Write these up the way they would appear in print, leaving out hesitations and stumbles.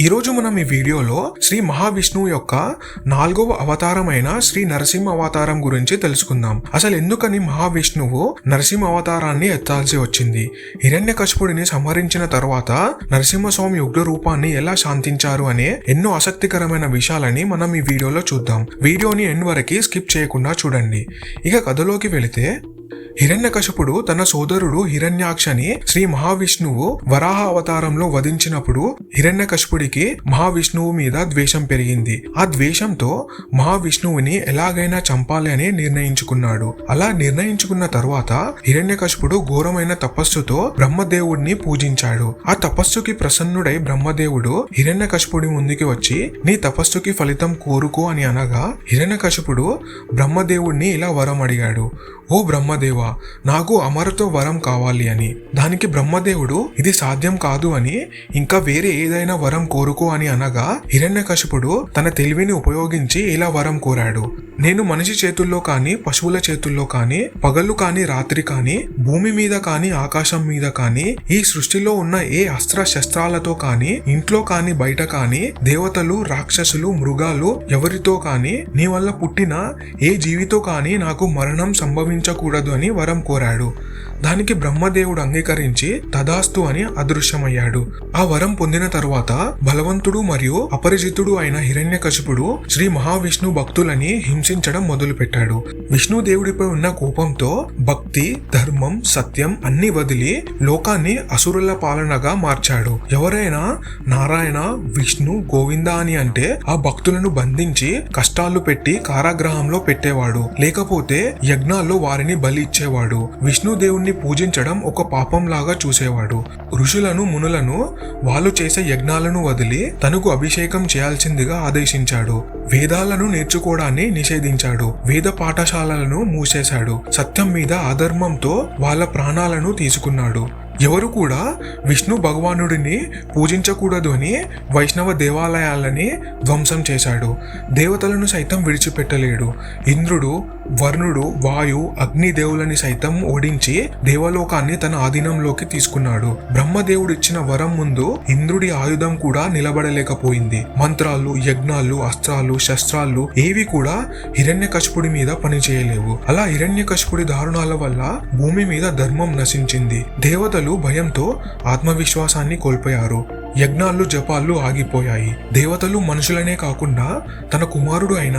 ఈ రోజు మనం ఈ వీడియోలో శ్రీ మహావిష్ణువు యొక్క 4వ అవతారమైన శ్రీ నరసింహ అవతారం గురించి తెలుసుకుందాం. అసలు ఎందుకని మహావిష్ణువు నరసింహ అవతారాన్ని ఎత్తాల్సి వచ్చింది, హిరణ్యకశిపుడిని సంహరించిన తర్వాత నరసింహస్వామి ఉగ్ర రూపాన్ని ఎలా శాంతించారు అనే ఎన్నో ఆసక్తికరమైన విషయాలని మనం ఈ వీడియోలో చూద్దాం. వీడియోని ఎండ్ వరకు స్కిప్ చేయకుండా చూడండి. ఇక కథలోకి వెళితే, హిరణ్యకశిపుడు తన సోదరుడు హిరణ్యాక్షని శ్రీ మహావిష్ణువు వరాహ అవతారంలో వధించినప్పుడు హిరణ్యకశిపుడికి మహావిష్ణువు మీద ద్వేషం పెరిగింది. ఆ ద్వేషంతో మహావిష్ణువుని ఎలాగైనా చంపాలి అని నిర్ణయించుకున్నాడు. అలా నిర్ణయించుకున్న తర్వాత హిరణ్యకశిపుడు ఘోరమైన తపస్సుతో బ్రహ్మదేవుడిని పూజించాడు. ఆ తపస్సుకి ప్రసన్నుడై బ్రహ్మదేవుడు హిరణ్యకశిపుడి ముందుకి వచ్చి నీ తపస్సుకి ఫలితం కోరుకో అని అనగా, హిరణ్యకశిపుడు బ్రహ్మదేవుడిని ఇలా వరం అడిగాడు, ఓ బ్రహ్మదేవ, నాకు అమరతో వరం కావాలి అని. దానికి బ్రహ్మదేవుడు ఇది సాధ్యం కాదు అని, ఇంకా వేరే ఏదైనా వరం కోరుకో అని అనగా, హిరణ్యకశిపుడు తన తెలివిని ఉపయోగించి ఇలా వరం కోరాడు, నేను మనిషి చేతుల్లో కానీ పశువుల చేతుల్లో కానీ పగలు కానీ రాత్రి కానీ భూమి మీద కానీ ఆకాశం మీద కానీ ఈ సృష్టిలో ఉన్న ఏ అస్త్ర శస్త్రాలతో కానీ ఇంట్లో కానీ బయట కానీ దేవతలు రాక్షసులు మృగాలు ఎవరితో కానీ నీ వల్ల పుట్టిన ఏ జీవితో కానీ నాకు మరణం సంభవించకూడదు అని వరం కోరాడు. దానికి బ్రహ్మదేవుడు అంగీకరించి తదాస్తు అని అదృశ్యమయ్యాడు. ఆ వరం పొందిన తర్వాత బలవంతుడు మరియు అపరిచితుడు అయిన హిరణ్యకశిపుడు శ్రీ మహావిష్ణు భక్తులని హింసించడం మొదలుపెట్టాడు. విష్ణుదేవుడిపై ఉన్న కోపంతో భక్తి, ధర్మం, సత్యం అన్ని వదిలి లోకాన్ని అసురుల పాలనగా మార్చాడు. ఎవరైనా నారాయణ, విష్ణు, గోవింద అని అంటే ఆ భక్తులను బంధించి కష్టాలు పెట్టి కారాగృహంలో పెట్టేవాడు, లేకపోతే యజ్ఞాల్లో వారిని బలి ఇచ్చేవాడు. విష్ణుదేవుణ్ణి పూజించడం ఒక పాపం లాగా చూసేవాడు. ఋషులను, మునులను వాళ్ళు చేసే యజ్ఞాలను వదిలి తనకు అభిషేకం చేయాల్సిందిగా ఆదేశించాడు. వేదాలను నేర్చుకోవడాన్ని నిషేధించాడు. వేద పాఠశాలలను మూసేశాడు. సత్యం మీద అధర్మంతో వాళ్ళ ప్రాణాలను తీసుకున్నాడు. ఎవరు కూడా విష్ణు భగవానుడిని పూజించకూడదు అని వైష్ణవ దేవాలయాలని ధ్వంసం చేశాడు. దేవతలను సైతం విడిచిపెట్టలేడు. ఇంద్రుడు, వరుణుడు, వాయు, అగ్ని దేవులని సైతం ఓడించి దేవలోకాన్ని తన ఆధీనంలోకి తీసుకున్నాడు. బ్రహ్మదేవుడు ఇచ్చిన వరం ముందు ఇంద్రుడి ఆయుధం కూడా నిలబడలేకపోయింది. మంత్రాలు, యజ్ఞాలు, అస్త్రాలు, శస్త్రాలు ఏవి కూడా హిరణ్యకశిపుడి మీద పనిచేయలేవు. అలా హిరణ్యకశిపుడి దారుణాల వల్ల భూమి మీద ధర్మం నశించింది. దేవతలు భయంతో ఆత్మవిశ్వాసాన్ని కోల్పోయారు. యజ్ఞాలు, జపాలు ఆగిపోయాయి. దేవతలు మనుషులనే కాకుండా తన కుమారుడు అయిన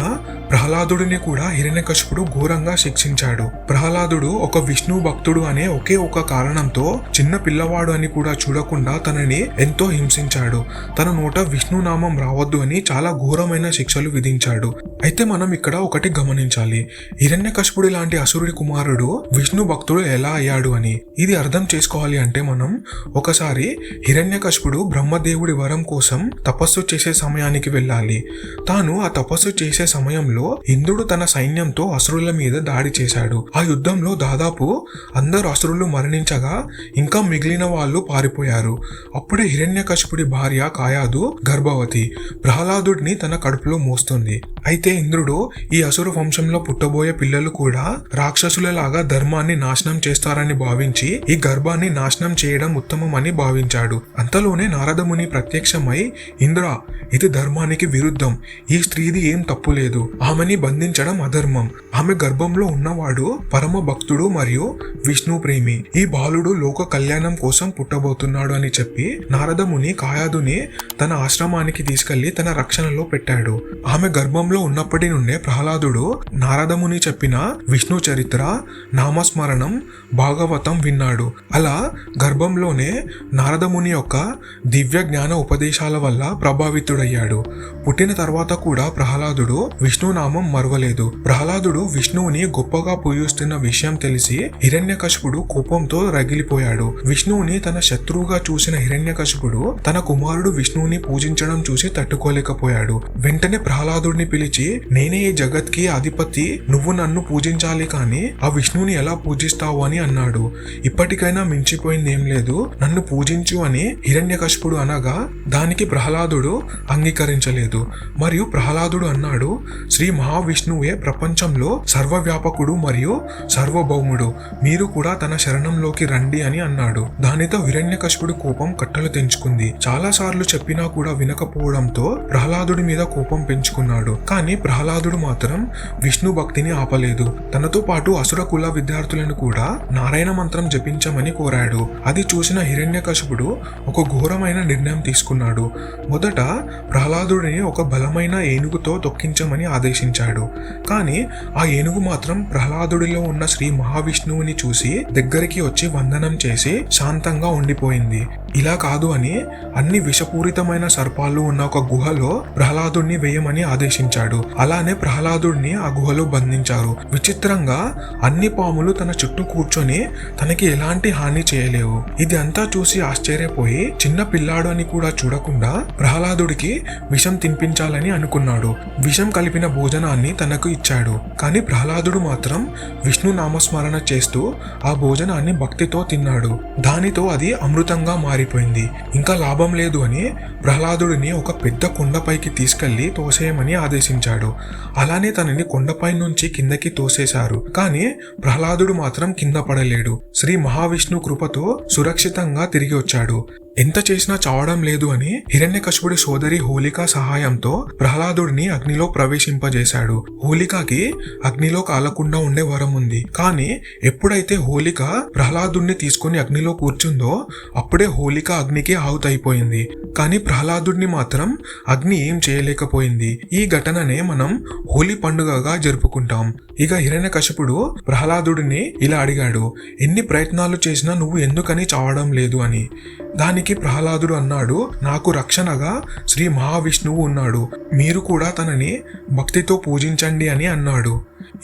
ప్రహ్లాదుడిని కూడా హిరణ్యకశిపుడు ఘోరంగా శిక్షించాడు. ప్రహ్లాదుడు ఒక విష్ణు భక్తుడు అనే ఒకే ఒక కారణంతో చిన్న పిల్లవాడు అని కూడా చూడకుండా తనని ఎంతో హింసించాడు. తన నోట విష్ణు నామం రావద్దు అని చాలా ఘోరమైన శిక్షలు విధించాడు. అయితే మనం ఇక్కడ ఒకటి గమనించాలి, హిరణ్యకశిపుడి లాంటి అసురుడి కుమారుడు విష్ణు భక్తుడు ఎలా అయ్యాడు అని. ఇది అర్థం చేసుకోవాలి అంటే మనం ఒకసారి హిరణ్యకశిపుడు బ్రహ్మదేవుడి వరం కోసం తపస్సు చేసే సమయానికి వెళ్ళాలి. తాను ఆ తపస్సు చేసే సమయంలో ఇంద్రుడు తన సైన్యంతో అసురుల మీద దాడి చేశాడు. ఆ యుద్ధంలో దాదాపు అందరు అసురులు మరణించగా ఇంకా మిగిలిన వాళ్ళు పారిపోయారు. అప్పుడే హిరణ్యకశిపుడి భార్య కాయాదు గర్భవతి ప్రహ్లాదుడిని తన కడుపులో మోస్తుంది. అయితే ఇంద్రుడు ఈ అసురు వంశంలో పుట్టబోయే పిల్లలు కూడా రాక్షసులలాగా ధర్మాన్ని నాశనం చేస్తారని భావించి ఈ గర్భాన్ని నాశనం చేయడం ఉత్తమం అని భావించాడు. అంతలోనే నారదముని ప్రత్యక్షమై, ఇంద్ర, ఇది ధర్మానికి విరుద్ధం. ఈ స్త్రీది ఏం తప్పు లేదు. ఆమెని బంధించడం అధర్మం. ఆమె గర్భంలో ఉన్నవాడు పరమ భక్తుడు మరియు విష్ణు ప్రేమి. ఈ బాలుడు లోక కళ్యాణం కోసం పుట్టబోతున్నాడు అని చెప్పి నారదముని కాయాదుని తన ఆశ్రమానికి తీసుకెళ్లి తన రక్షణలో పెట్టాడు. ఆమె గర్భంలో ఉన్నప్పటి నుండే ప్రహ్లాదుడు నారదముని చెప్పిన విష్ణు చరిత్ర, నామస్మరణం, భాగవతం విన్నాడు. అలా గర్భంలోనే నారదముని యొక్క దివ్య జ్ఞాన ఉపదేశాల వల్ల ప్రభావితుడయ్యాడు. పుట్టిన తర్వాత కూడా ప్రహ్లాదుడు విష్ణునామం మరవలేదు. ప్రహ్లాదుడు విష్ణువుని గొప్పగా పూజిస్తున్న విషయం తెలిసి హిరణ్యకశిపుడు కోపంతో రగిలిపోయాడు. విష్ణువుని తన శత్రువుగా చూసిన హిరణ్యకశిపుడు తన కుమారుడు విష్ణువుని పూజించడం చూసి తట్టుకోలేకపోయాడు. వెంటనే ప్రహ్లాదుడిని పిలిచి పిలిచి, నేనే ఈ జగత్కి అధిపతి, నువ్వు నన్ను పూజించాలి కానీ ఆ విష్ణువుని ఎలా పూజిస్తావు అని అన్నాడు. ఇప్పటికైనా మించిపోయింది ఏం లేదు, నన్ను పూజించు అని హిరణ్యకశిపుడు అనగా దానికి ప్రహ్లాదుడు అంగీకరించలేదు. మరియు ప్రహ్లాదుడు అన్నాడు, శ్రీ మహావిష్ణువే ప్రపంచంలో సర్వవ్యాపకుడు మరియు సర్వభౌముడు, మీరు కూడా తన శరణంలోకి రండి అని అన్నాడు. దానితో హిరణ్యకశిపుడు కోపం కట్టలు తెంచుకుంది. చాలా సార్లు చెప్పినా కూడా వినకపోవడంతో ప్రహ్లాదుడి మీద కోపం పెంచుకున్నాడు. కానీ ప్రహ్లాదుడు మాత్రం విష్ణు భక్తిని ఆపలేదు. తనతో పాటు అసుర కుల విద్యార్థులను కూడా నారాయణ మంత్రం జపించమని కోరాడు. అది చూసిన హిరణ్యకశిపుడు ఒక ఘోరమైన నిర్ణయం తీసుకున్నాడు. మొదట ప్రహ్లాదుడిని ఒక బలమైన ఏనుగుతో తొక్కించమని ఆదేశించాడు. కానీ ఆ ఏనుగు మాత్రం ప్రహ్లాదుడిలో ఉన్న శ్రీ మహావిష్ణువుని చూసి దగ్గరికి వచ్చి వందనం చేసి శాంతంగా ఉండిపోయింది. ఇలా కాదు అని అన్ని విషపూరితమైన సర్పాలు ఉన్న ఒక గుహలో ప్రహ్లాదుడిని వేయమని ఆదేశించాడు. అలానే ప్రహ్లాదుడిని ఆ గుహలో బంధించారు. విచిత్రంగా అన్ని పాములు తన చుట్టూ కూర్చొని తనకి ఎలాంటి హాని చేయలేవు. ఇది అంతా చూసి ఆశ్చర్యపోయి చిన్న పిల్లాడు అని కూడా చూడకుండా ప్రహ్లాదుడికి విషం తినిపించాలని అనుకున్నాడు. విషం కలిపిన భోజనాన్ని తనకు ఇచ్చాడు. కానీ ప్రహ్లాదుడు మాత్రం విష్ణు నామస్మరణ చేస్తూ ఆ భోజనాన్ని భక్తితో తిన్నాడు. దానితో అది అమృతంగా మారిపోయింది. ఇంకా లాభం లేదు అని ప్రహ్లాదుడిని ఒక పెద్ద కొండపైకి తీసుకెళ్లి తోసేయమని ఆదేశించాడు. అలానే తనని కొండపై నుంచి కిందకి తోసేశారు. కానీ ప్రహ్లాదుడు మాత్రం కింద పడలేడు. శ్రీ మహావిష్ణు కృపతో సురక్షితంగా తిరిగి వచ్చాడు. ఎంత చేసినా చావడం లేదు అని హిరణ్యకశిపుడి సోదరి హోలిక సహాయంతో ప్రహ్లాదుడిని అగ్నిలో ప్రవేశింపజేశాడు. హోలికకి అగ్నిలో కాలకుండా ఉండే వరం ఉంది. కానీ ఎప్పుడైతే హోలిక ప్రహ్లాదుడిని తీసుకుని అగ్నిలో కూర్చుందో అప్పుడే హోలిక అగ్నికి ఆహుతైపోయింది. కానీ ప్రహ్లాదుడిని మాత్రం అగ్ని ఏం చేయలేకపోయింది. ఈ ఘటననే మనం హోలీ పండుగగా జరుపుకుంటాం. ఇక హిరణ్యకశిపుడు ప్రహ్లాదుడిని ఇలా అడిగాడు, ఎన్ని ప్రయత్నాలు చేసినా నువ్వు ఎందుకని చావడం లేదు అని. దానికి ప్రహ్లాదుడు అన్నాడు, నాకు రక్షణగా శ్రీ మహావిష్ణువు ఉన్నాడు, మీరు కూడా తనని భక్తితో పూజించండి అని అన్నాడు.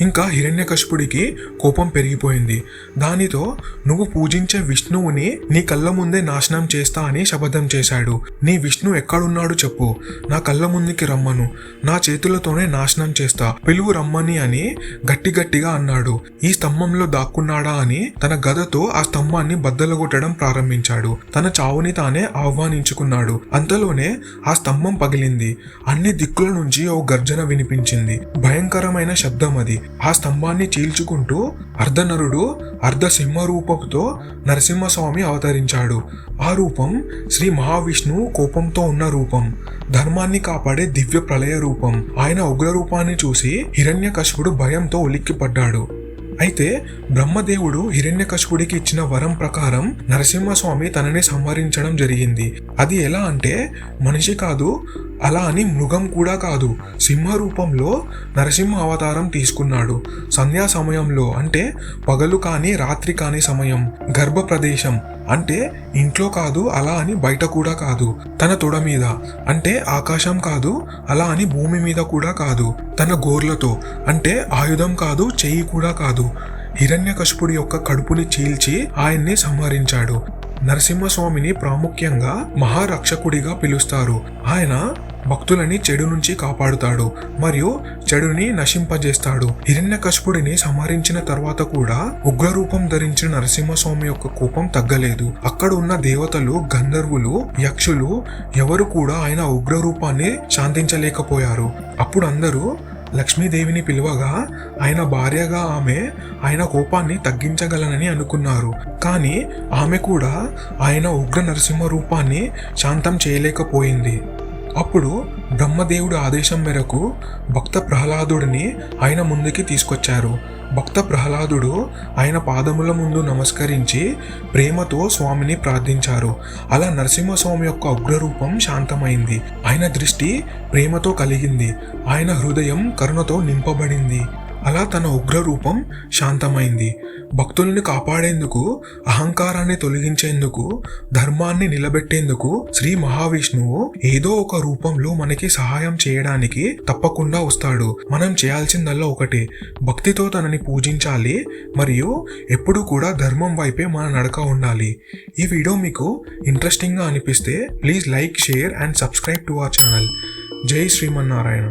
ఇంకా హిరణ్యకశిపుడికి కోపం పెరిగిపోయింది. దానితో నువ్వు పూజించే విష్ణువుని నీ కళ్ళ ముందే నాశనం చేస్తా అని శపథం చేశాడు. నీ విష్ణు ఎక్కడున్నాడు చెప్పు, నా కళ్ళ ముందుకి రమ్మను, నా చేతులతోనే నాశనం చేస్తా, పిలువు రమ్మని అని గట్టిగా అన్నాడు. ఈ స్తంభంలో దాక్కున్నాడా అని తన గదతో ఆ స్తంభాన్ని బద్దలుగొట్టడం ప్రారంభించాడు. తన చావుని తానే ఆహ్వానించుకున్నాడు. అంతలోనే ఆ స్తంభం పగిలింది. అన్ని దిక్కుల నుంచి ఓ గర్జన వినిపించింది. భయంకరమైన శబ్దం అది. ఆ స్తంభాన్ని చీల్చుకుంటూ అర్ధనరుడు అర్ధ సింహ రూపంతో నరసింహస్వామి అవతరించాడు. ఆ రూపం శ్రీ మహావిష్ణువు కోపంతో ఉన్న రూపం, ధర్మాన్ని కాపాడే దివ్య ప్రళయ రూపం. ఆయన ఉగ్ర రూపాన్ని చూసి హిరణ్యకశిపుడు భయంతో ఉలిక్కిపడ్డాడు. అయితే బ్రహ్మదేవుడు హిరణ్యకశిపుడికి ఇచ్చిన వరం ప్రకారం నరసింహస్వామి తనని సంహరించడం జరిగింది. అది ఎలా అంటే మనిషి కాదు, అలా అని మృగం కూడా కాదు, సింహ రూపంలో నరసింహ అవతారం తీసుకున్నాడు. సంధ్యా సమయంలో అంటే పగలు కానీ రాత్రి కాని సమయం, గర్భ ప్రదేశం అంటే ఇంట్లో కాదు అలా అని బయట కూడా కాదు, తన తొడ మీద అంటే ఆకాశం కాదు అలా అని భూమి మీద కూడా కాదు, తన గోర్లతో అంటే ఆయుధం కాదు చెయ్యి కూడా కాదు, హిరణ్యకశిపుడి యొక్క కడుపుని చీల్చి ఆయన్ని సంహరించాడు. నరసింహస్వామిని ప్రాముఖ్యంగా మహారక్షకుడిగా పిలుస్తారు. ఆయన భక్తులని చెడు నుంచి కాపాడుతాడు మరియు చెడుని నశింపజేస్తాడు. హిరణ్యకశిపుడిని సంహరించిన తర్వాత కూడా ఉగ్రరూపం ధరించిన నరసింహస్వామి యొక్క కోపం తగ్గలేదు. అక్కడ ఉన్న దేవతలు, గంధర్వులు, యక్షులు ఎవరు కూడా ఆయన ఉగ్రరూపాన్ని శాంతించలేకపోయారు. అప్పుడు అందరూ లక్ష్మీదేవిని పిలువగా ఆయన భార్యగా ఆమె ఆయన కోపాన్ని తగ్గించగలనని అనుకున్నారు. కానీ ఆమె కూడా ఆయన ఉగ్ర నరసింహ రూపాన్ని శాంతం చేయలేకపోయింది. అప్పుడు బ్రహ్మదేవుడి ఆదేశం మేరకు భక్త ప్రహ్లాదుడిని ఆయన ముందుకి తీసుకొచ్చారు. భక్త ప్రహ్లాదుడు ఆయన పాదముల ముందు నమస్కరించి ప్రేమతో స్వామిని ప్రార్థించారు. అలా నరసింహస్వామి యొక్క ఉగ్రరూపం శాంతమైంది. ఆయన దృష్టి ప్రేమతో కలిగింది. ఆయన హృదయం కరుణతో నింపబడింది. అలా తన ఉగ్రరూపం శాంతమైంది. భక్తుల్ని కాపాడేందుకు, అహంకారాన్ని తొలగించేందుకు, ధర్మాన్ని నిలబెట్టేందుకు శ్రీ మహావిష్ణువు ఏదో ఒక రూపంలో మనకి సహాయం చేయడానికి తప్పకుండా వస్తాడు. మనం చేయాల్సిందల్లా ఒకటే, భక్తితో తనని పూజించాలి మరియు ఎప్పుడు కూడా ధర్మం వైపే మన నడక ఉండాలి. ఈ వీడియో మీకు ఇంట్రెస్టింగ్గా అనిపిస్తే please like, share and subscribe to our channel. జై శ్రీమన్నారాయణ.